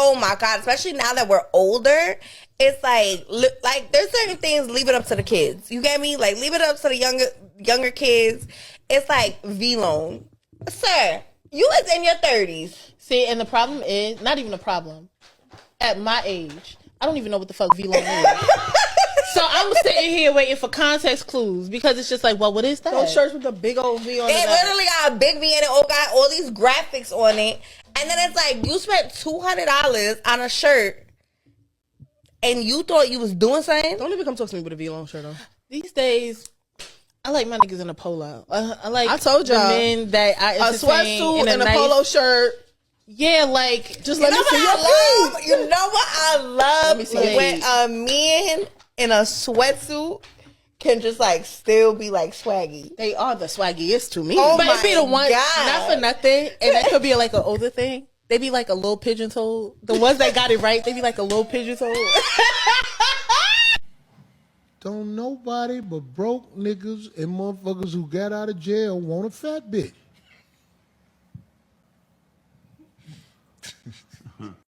oh my God, especially now that we're older, it's like there's certain things, leave it up to the kids. You get me? Like, leave it up to the younger kids. It's like V-Loan. Sir, you was in your 30s. See, and the problem is, not even a problem. At my age, I don't even know what the fuck V-Loan is. So I'm sitting here waiting for context clues because it's just like, well, what is that? Those shirts with the big old V on it. It literally got a big V and it got all these graphics on it. And then it's like, you spent $200 on a shirt and you thought you was doing something? Don't even come talk to me with a V-Long shirt on. These days, I like my niggas in a polo. I told y'all. The men that I entertain a sweatsuit in and a nice, polo shirt. Yeah, like, just let me see your feet. You know what I love? Let me see when a man in a sweatsuit can just like still be like swaggy. They are the swaggiest to me. Oh, but it be the one, God. not for nothing, and that could be like an older thing. They be like a little pigeon toe. The ones that got it right, they be like a little pigeon toe. Don't nobody but broke niggas and motherfuckers who got out of jail want a fat bitch.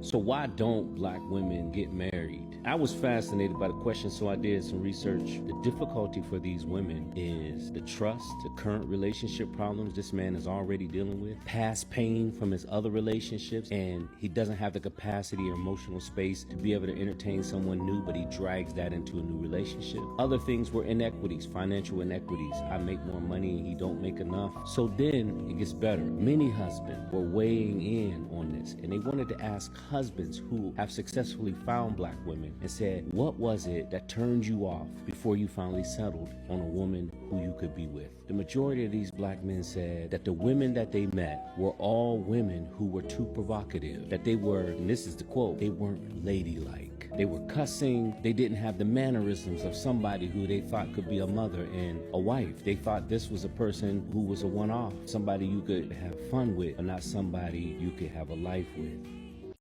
So why don't black women get married? I was fascinated by the question, so I did some research. The difficulty for these women is the trust, the current relationship problems this man is already dealing with, past pain from his other relationships, and he doesn't have the capacity or emotional space to be able to entertain someone new, but he drags that into a new relationship. Other things were inequities, financial inequities. I make more money and he don't make enough. So then it gets better. Many husbands were weighing in on this, and they wanted to ask husbands who have successfully found black women and said, what was it that turned you off before you finally settled on a woman who you could be with? The majority of these black men said that the women that they met were all women who were too provocative, that they were, and this is the quote, they weren't ladylike. They were cussing. They didn't have the mannerisms of somebody who they thought could be a mother and a wife. They thought this was a person who was a one-off, somebody you could have fun with, but not somebody you could have a life with.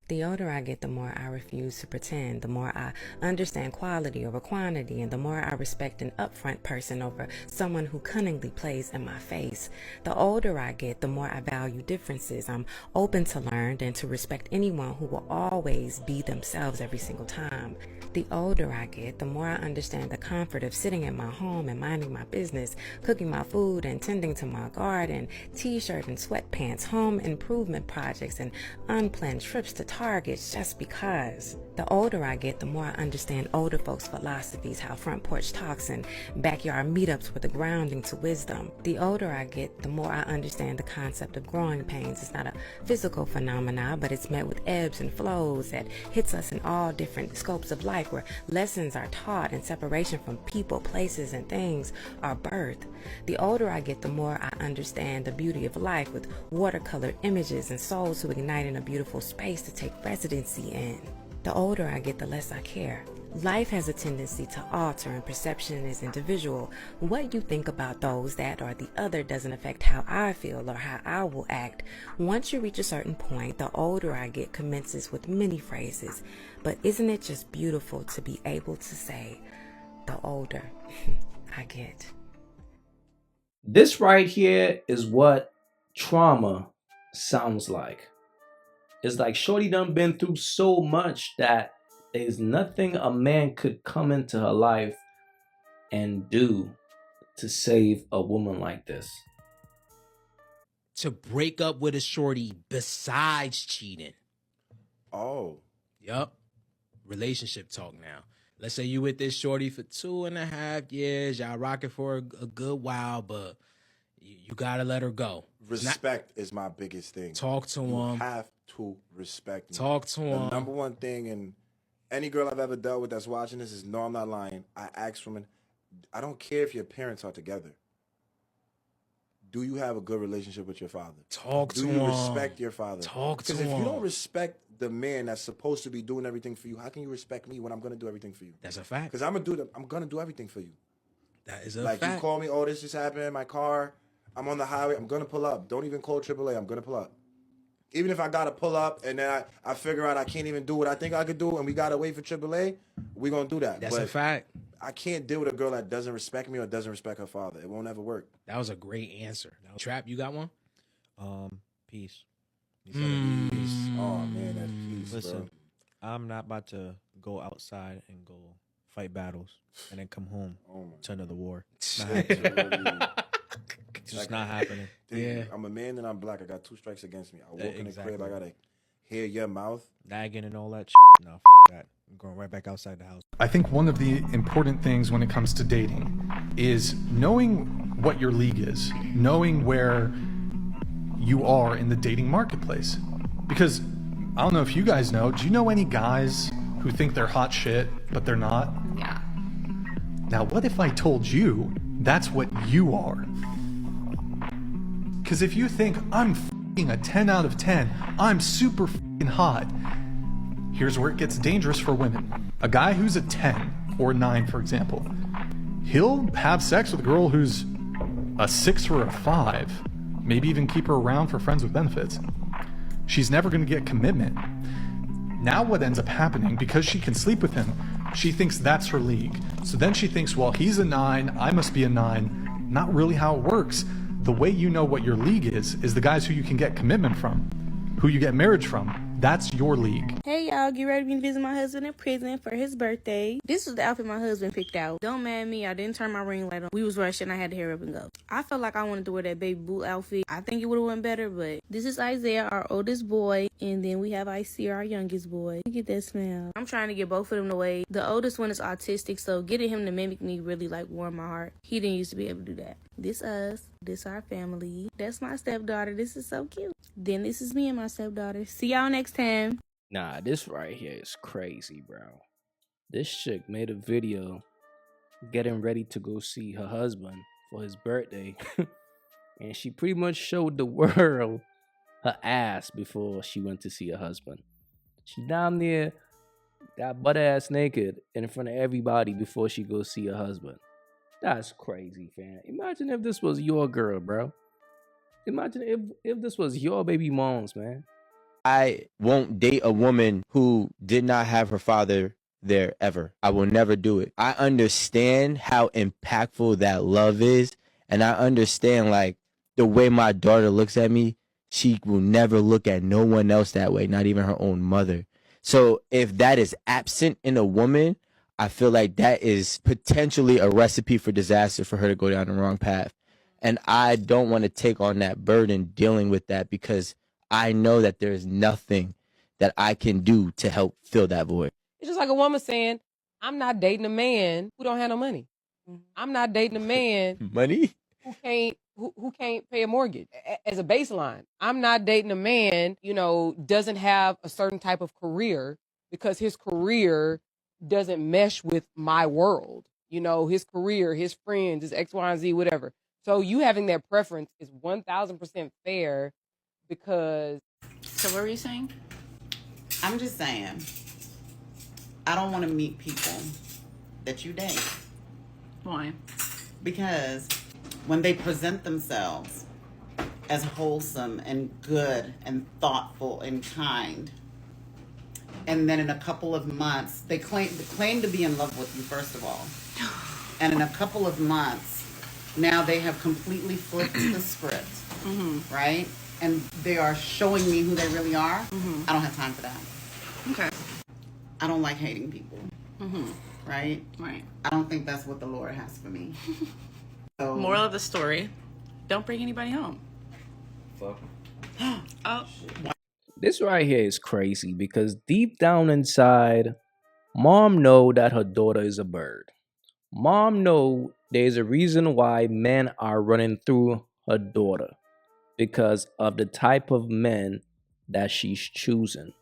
The older I get, the more I refuse to pretend, the more I understand quality over quantity, and the more I respect an upfront person over someone who cunningly plays in my face. The older I get, the more I value differences. I'm open to learn and to respect anyone who will always be themselves every single time. The older I get, the more I understand the comfort of sitting in my home and minding my business, cooking my food and tending to my garden, t-shirt and sweatpants, home improvement projects, and unplanned trips to Targets just because. The older I get, the more I understand older folks' philosophies, how front porch talks and backyard meetups were the grounding to wisdom. The older I get, the more I understand the concept of growing pains. It's not a physical phenomenon, but it's met with ebbs and flows that hits us in all different scopes of life, where lessons are taught and separation from people, places, and things are birthed. The older I get, the more I understand the beauty of life, with watercolored images and souls who ignite in a beautiful space to take residency in. The older I get, the less I care. Life has a tendency to alter, and perception is individual. What you think about those that or the other doesn't affect how I feel or how I will act. Once you reach a certain point, the older I get commences with many phrases. But isn't it just beautiful to be able to say, the older I get? This right here is what trauma sounds like. It's like shorty done been through so much that there's nothing a man could come into her life and do to save a woman like this. To break up with a shorty besides cheating. Oh. Yup. Relationship talk now. Let's say you with this shorty for 2.5 years. Y'all rocking for a good while, but you gotta let her go. Respect is my biggest thing. Talk to him. You have to respect me. Talk to him. The number one thing, and any girl I've ever dealt with that's watching this is, no, I'm not lying. I ask women, I don't care if your parents are together. Do you have a good relationship with your father? Talk to him. Do you respect your father? Talk to him. Because if you don't respect the man that's supposed to be doing everything for you, how can you respect me when I'm going to do everything for you? That's a fact. Because I'm going to do everything for you. That is a fact. Like, you call me, oh, this just happened in my car. I'm on the highway. I'm going to pull up. Don't even call AAA. I'm going to pull up. Even if I got to pull up and then I figure out I can't even do what I think I could do and we got to wait for AAA, we're going to do that. That's a fact. I can't deal with a girl that doesn't respect me or doesn't respect her father. It won't ever work. That was a great answer. Trap, you got one? Peace. Peace. Oh, man, that's peace, Listen, bro. I'm not about to go outside and go fight battles and then come home to another war. It's not happening. It's just not happening. Yeah. I'm a man and I'm black. I got 2 strikes against me. I walk in the crib. I gotta hear your mouth. Nagging and all that No, that. I'm going right back outside the house. I think one of the important things when it comes to dating is knowing what your league is, knowing where you are in the dating marketplace. Because I don't know if you guys know, do you know any guys who think they're hot shit, but they're not? Yeah. Now, what if I told you that's what you are? Because if you think I'm f***ing a 10 out of 10, I'm super f***ing hot, here's where it gets dangerous for women. A guy who's a 10 or 9, for example, he'll have sex with a girl who's a 6 or a 5, maybe even keep her around for friends with benefits. She's never going to get commitment. Now what ends up happening, because she can sleep with him, she thinks that's her league. So then she thinks, well, he's a 9, I must be a 9. Not really how it works. The way you know what your league is the guys who you can get commitment from, who you get marriage from. That's your league. Hey y'all, get ready to visit my husband in prison for his birthday. This was the outfit my husband picked out. Don't mad me, I didn't turn my ring light on. We was rushing, I had to hurry up and go. I felt like I wanted to wear that baby boot outfit. I think it would have went better, but this is Isaiah, our oldest boy, and then we have IC, our youngest boy. Look at that smell. I'm trying to get both of them to wait. The oldest one is autistic, so getting him to mimic me really warmed my heart. He didn't used to be able to do that. This us, this our family. That's my stepdaughter. This is so cute. Then this is me and my stepdaughter. See y'all next time. Nah, this right here is crazy, bro. This chick made a video getting ready to go see her husband for his birthday. And she pretty much showed the world her ass before she went to see her husband. She down there got butt ass naked in front of everybody before she goes see her husband. That's crazy, fam. Imagine if this was your girl, bro. Imagine if this was your baby mom's, man. I won't date a woman who did not have her father there ever. I will never do it. I understand how impactful that love is. And I understand, like, the way my daughter looks at me, she will never look at no one else that way, not even her own mother. So if that is absent in a woman, I feel like that is potentially a recipe for disaster for her to go down the wrong path. And I don't want to take on that burden dealing with that, because I know that there's nothing that I can do to help fill that void. It's just like a woman saying, I'm not dating a man who don't have no money. I'm not dating a man Money? who can't pay a mortgage as a baseline. I'm not dating a man, doesn't have a certain type of career because his career doesn't mesh with my world. His career, his friends, his X, Y, and Z, whatever. So you having that preference is 1,000% fair because... So what were you saying? I'm just saying, I don't want to meet people that you date. Why? Because when they present themselves as wholesome and good and thoughtful and kind, and then in a couple of months, they claim to be in love with you, first of all. And in a couple of months, now they have completely flipped the script, right? And they are showing me who they really are. I don't have time for that. Okay. I don't like hating people, right? Right. I don't think that's what the Lord has for me. So, moral of the story, don't bring anybody home. Fuck. Oh. This right here is crazy because deep down inside, mom know that her daughter is a bird. Mom know there's a reason why men are running through her daughter, because of the type of men that she's choosing.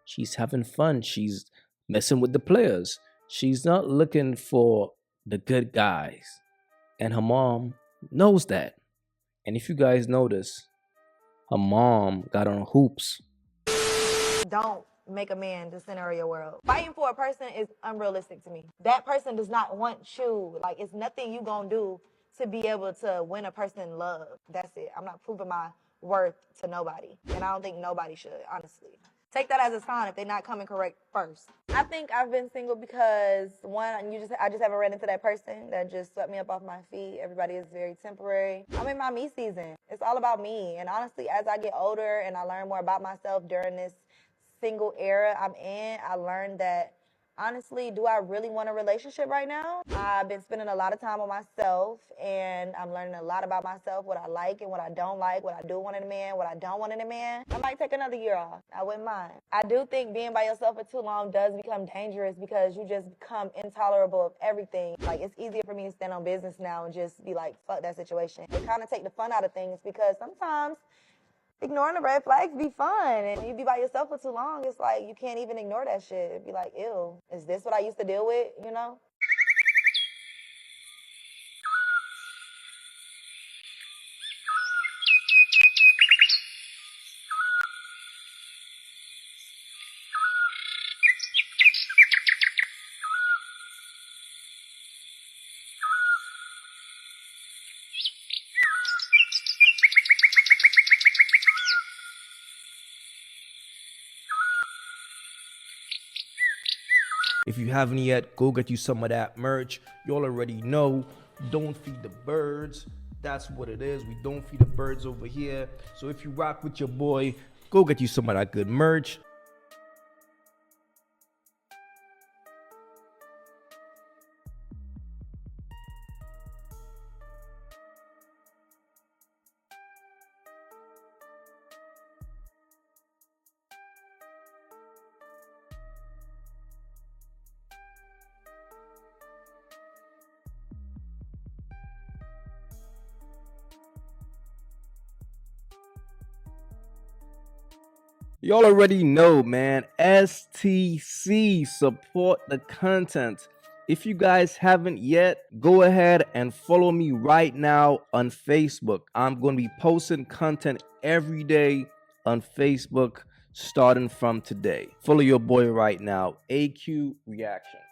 She's having fun. She's messing with the players. She's not looking for the good guys. And her mom knows that. And if you guys notice, her mom got on hoops. Don't make a man the center of your world. Fighting for a person is unrealistic to me. That person does not want you. Like, it's nothing you gonna do to be able to win a person love. That's it. I'm not proving my worth to nobody. And I don't think nobody should, honestly. Take that as a sign if they're not coming correct first. I think I've been single because, one, I just haven't ran into that person that just swept me up off my feet. Everybody is very temporary. I'm in my me season. It's all about me. And honestly, as I get older and I learn more about myself during this single era I'm in, I learned that honestly, do I really want a relationship right now? I've been spending a lot of time on myself, and I'm learning a lot about myself, what I like and what I don't like, what I do want in a man, what I don't want in a man. I might take another year off. I wouldn't mind. I do think being by yourself for too long does become dangerous because you just become intolerable of everything. Like, it's easier for me to stand on business now and just be like, fuck that situation. It kind of take the fun out of things because sometimes ignoring the red flags be fun, and you be by yourself for too long, it's like you can't even ignore that shit. It'd be like, ew, is this what I used to deal with, you know? If you haven't yet, go get you some of that merch. Y'all already know, don't feed the birds. That's what it is. We don't feed the birds over here. So if you rock with your boy, go get you some of that good merch. Y'all already know, man. STC, support the content. If you guys haven't yet, go ahead and follow me right now on Facebook. I'm going to be posting content every day on Facebook starting from today. Follow your boy right now, AyeQ Reactions.